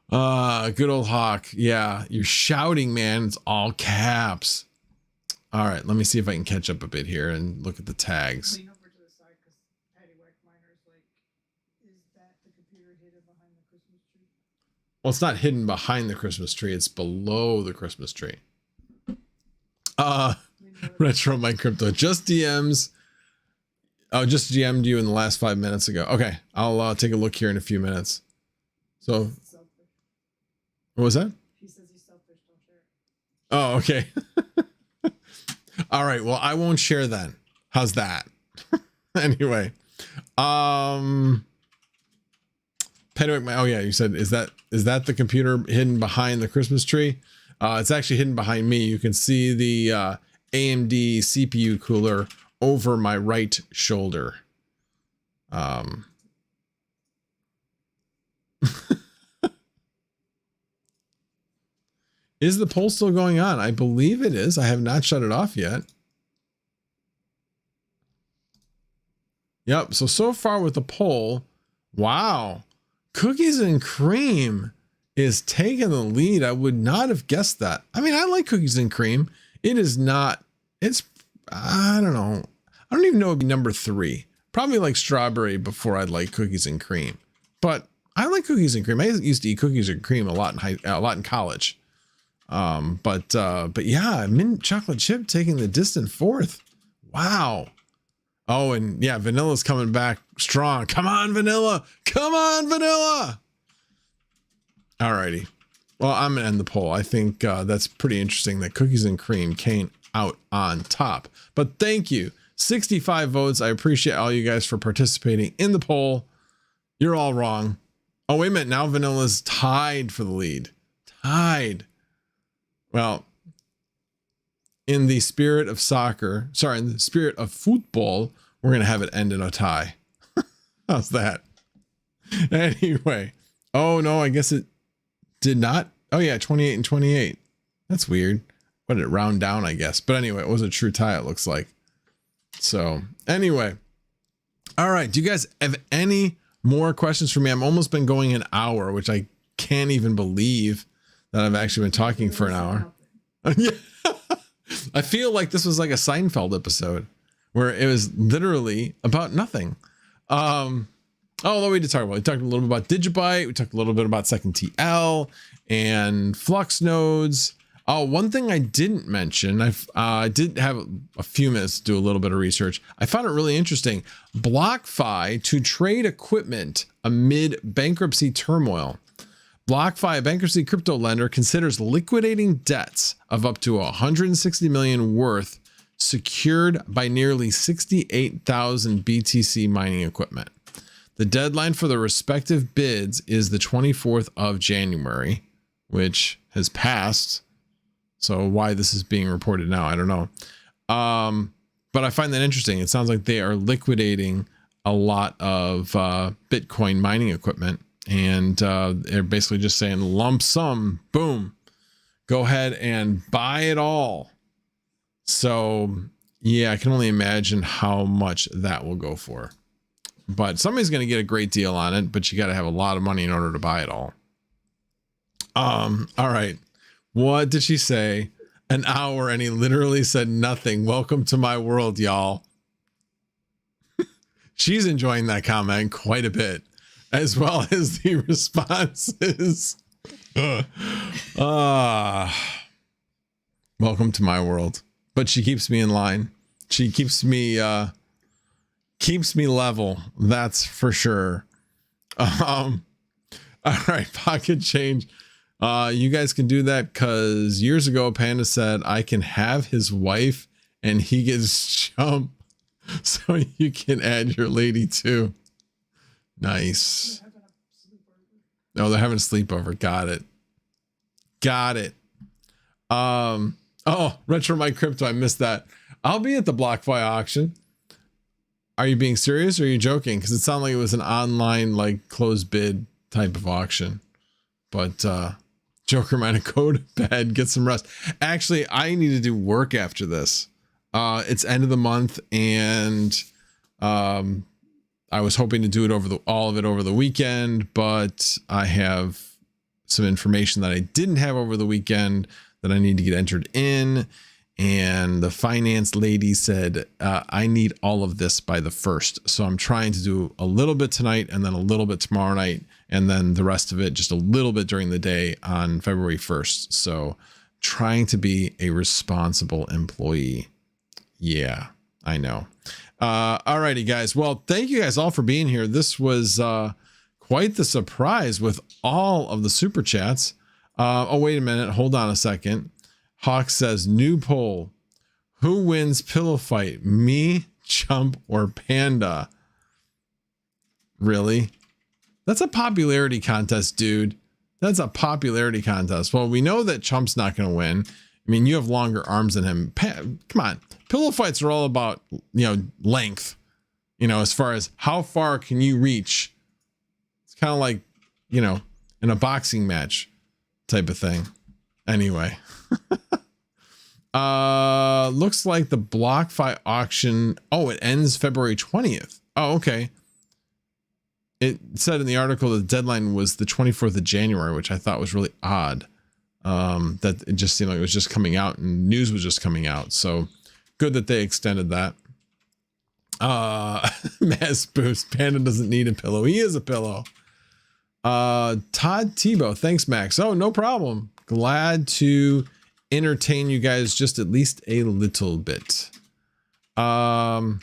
A: Good old Hawk. Yeah, you're shouting, man. It's all caps. All right, let me see if I can catch up a bit here and look at the tags. Well, it's not hidden behind the Christmas tree. It's below the Christmas tree. Retro My Crypto. Just DMs. Oh, just DM'd you in the last 5 minutes ago. Okay, I'll take a look here in a few minutes. So, what was that? He says he's selfish, don't share. Oh, okay. All right, well, I won't share then. How's that? Anyway, Penwick, oh yeah, you said, is that the computer hidden behind the Christmas tree? It's actually hidden behind me. You can see the AMD CPU cooler over my right shoulder. Is the poll still going on? I believe it is. I have not shut it off yet. Yep. So far with the poll, wow. Cookies and cream is taking the lead. I would not have guessed that. I mean, I like cookies and cream. It is not, it's, I don't know. I don't even know it'd be number 3. Probably like strawberry before I'd like cookies and cream. But I like cookies and cream. I used to eat cookies and cream a lot in college. But yeah, mint chocolate chip taking the distant 4th. Wow. Oh, and yeah, vanilla's coming back strong. Come on, vanilla. Come on, vanilla. Alrighty. Well, I'm gonna end the poll. I think that's pretty interesting that cookies and cream came out on top. But thank you. 65 votes. I appreciate all you guys for participating in the poll. You're all wrong. Oh, wait a minute. Now vanilla's tied for the lead. Tied. Well, in the spirit of soccer, sorry, in the spirit of football, we're going to have it end in a tie. How's that? Anyway. Oh, no, I guess it did not. Oh, yeah, 28 and 28. That's weird. What did it round down, I guess? But anyway, it was a true tie, it looks like. So, anyway. All right. Do you guys have any more questions for me? I'm almost been going an hour, which I can't even believe that I've actually been talking for an hour. Yeah. I feel like this was like a Seinfeld episode where it was literally about nothing. Although we did talk about, we talked a little bit about Digibyte. We talked a little bit about second TL and Flux nodes. Oh, one thing I didn't mention, I did have a few minutes to do a little bit of research. I found it really interesting. BlockFi to trade equipment amid bankruptcy turmoil. BlockFi, a bankruptcy crypto lender, considers liquidating debts of up to 160 million worth secured by nearly 68,000 BTC mining equipment. The deadline for the respective bids is the 24th of January, which has passed. So why this is being reported now, I don't know. But I find that interesting. It sounds like they are liquidating a lot of Bitcoin mining equipment. And they're basically just saying lump sum, boom, go ahead and buy it all. So yeah, I can only imagine how much that will go for. But somebody's going to get a great deal on it, but you got to have a lot of money in order to buy it all. All right. What did she say? An hour, and he literally said nothing. Welcome to my world, y'all. She's enjoying that comment quite a bit, as well as the responses. Welcome to my world. but she keeps me in line. She keeps me level. That's for sure. All right, pocket change. You guys can do that because years ago, Panda said I can have his wife and he gets chump. So you can add your lady too. Nice. Oh, they're having a sleepover. Got it. Got it. Oh, Retro My Crypto. I missed that. I'll be at the BlockFi auction. Are you being serious or are you joking? Because it sounded like it was an online, like, closed bid type of auction. But Joker might go to bed, get some rest. Actually, I need to do work after this. It's end of the month, and I was hoping to do it all of it over the weekend, but I have some information that I didn't have over the weekend that I need to get entered in. And the finance lady said, I need all of this by the 1st. So I'm trying to do a little bit tonight and then a little bit tomorrow night. And then the rest of it, just a little bit during the day on February 1st. So trying to be a responsible employee. Yeah, I know. Alrighty, guys. Well, thank you guys all for being here. This was quite the surprise with all of the super chats. Oh, wait a minute. Hold on a second. Hawk says, new poll. Who wins pillow fight? Me, Chump, or Panda? Really? That's a popularity contest, dude. That's a popularity contest. Well, we know that Chump's not going to win. I mean, you have longer arms than him. Come on. Pillow fights are all about, length. As far as how far can you reach? It's kind of like, in a boxing match type of thing. Anyway. Looks like the BlockFi auction. Oh, it ends February 20th. Oh, okay. It said in the article the deadline was the 24th of January, which I thought was really odd. That it just seemed like it was just coming out and news was just coming out. So good that they extended that. Mass boost. Panda doesn't need a pillow. He is a pillow. Todd Tebow. Thanks, Max. Oh, no problem. Glad to entertain you guys just at least a little bit. Okay.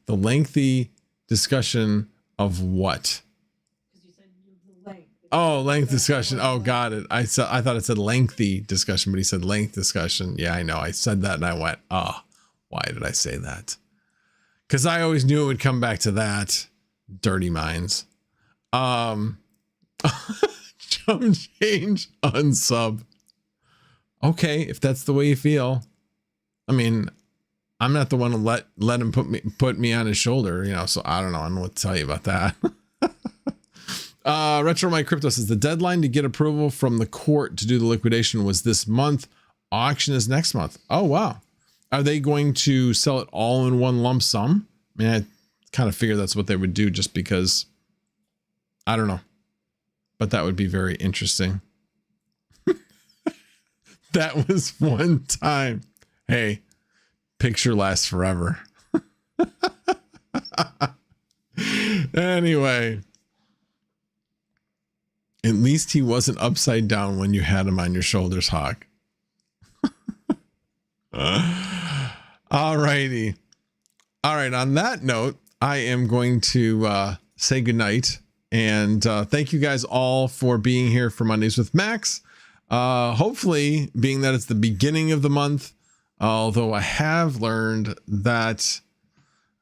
A: The lengthy discussion of what? Oh, length discussion. Oh, got it. I thought it said lengthy discussion, but he said length discussion. Yeah, I know. I said that and I went, oh, why did I say that? Because I always knew it would come back to that. Dirty minds. Jump change unsub. Okay, if that's the way you feel. I mean, I'm not the one to let him put me on his shoulder, so I don't know what to tell you about that. Retro My Crypto says the deadline to get approval from the court to do the liquidation was this month. Auction is next month. Oh, wow. Are they going to sell it all in one lump sum? I mean, I kind of figured that's what they would do just because I don't know, but that would be very interesting. That was one time. Hey, picture lasts forever. Anyway. At least he wasn't upside down when you had him on your shoulders, Hawk. Alrighty. All right. On that note, I am going to say goodnight. And thank you guys all for being here for Mondays with Max. Hopefully, being that it's the beginning of the month, although I have learned that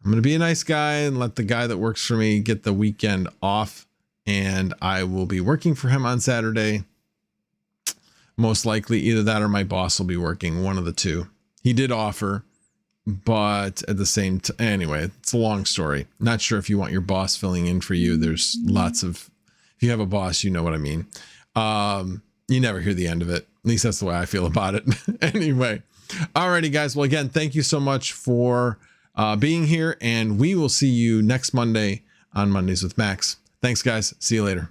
A: I'm going to be a nice guy and let the guy that works for me get the weekend off. And I will be working for him on Saturday. Most likely either that or my boss will be working, one of the two. He did offer, but at the same time, anyway, it's a long story. Not sure if you want your boss filling in for you. There's lots of, if you have a boss, you know what I mean. You never hear the end of it. At least that's the way I feel about it. Anyway. Alrighty, guys. Well, again, thank you so much for being here, and we will see you next Monday on Mondays with Max. Thanks, guys. See you later.